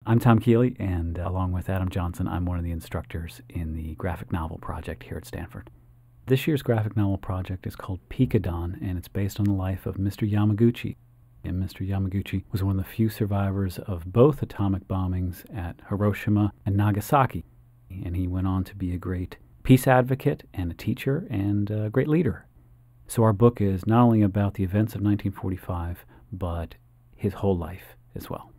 I'm Tom Kealey, and along with Adam Johnson, I'm one of the instructors in the graphic novel project here at Stanford. This year's graphic novel project is called Pikadon, and it's based on the life of Mr. Yamaguchi. And Mr. Yamaguchi was one of the few survivors of both atomic bombings at Hiroshima and Nagasaki. And he went on to be a great peace advocate and a teacher and a great leader. So our book is not only about the events of 1945, but his whole life as well.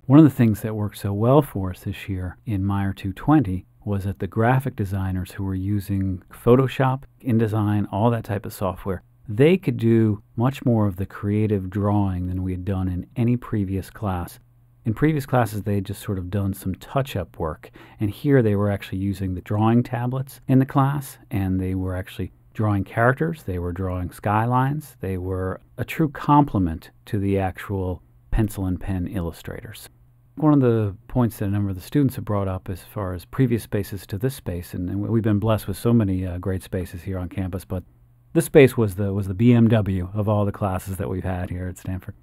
One of the things that worked so well for us this year in Meyer 220 was that the graphic designers who were using Photoshop, InDesign, all that type of software, they could do much more of the creative drawing than we had done in any previous class. In previous classes, they had just sort of done some touch-up work, and here they were actually using the drawing tablets in the class, and they were actually drawing characters, they were drawing skylines, they were a true complement to the actual pencil and pen illustrators. One of the points that a number of the students have brought up as far as previous spaces to this space, and we've been blessed with so many great spaces here on campus, but this space was the BMW of all the classes that we've had here at Stanford.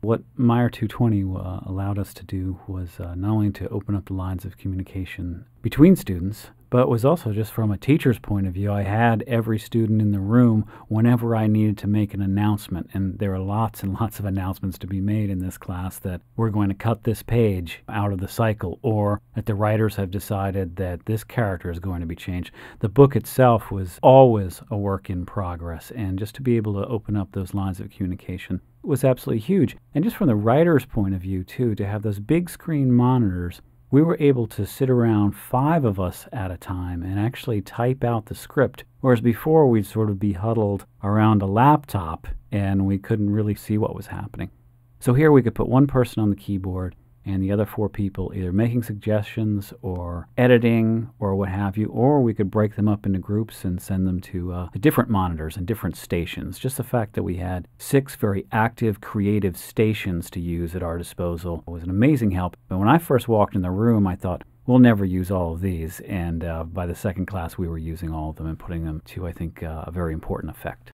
What Meyer 220 allowed us to do was not only to open up the lines of communication between students, but was also just from a teacher's point of view. I had every student in the room whenever I needed to make an announcement, and there are lots and lots of announcements to be made in this class that we're going to cut this page out of the cycle, or that the writers have decided that this character is going to be changed. The book itself was always a work in progress, and just to be able to open up those lines of communication was absolutely huge. And just from the writer's point of view, too, to have those big screen monitors, we were able to sit around 5 of us at a time and actually type out the script, whereas before we'd sort of be huddled around a laptop and we couldn't really see what was happening. So here we could put one person on the keyboard and the other 4 people either making suggestions or editing or what have you, or we could break them up into groups and send them to different monitors and different stations. Just the fact that we had 6 very active, creative stations to use at our disposal was an amazing help. But when I first walked in the room, I thought, we'll never use all of these, and by the second class we were using all of them and putting them to, I think, a very important effect.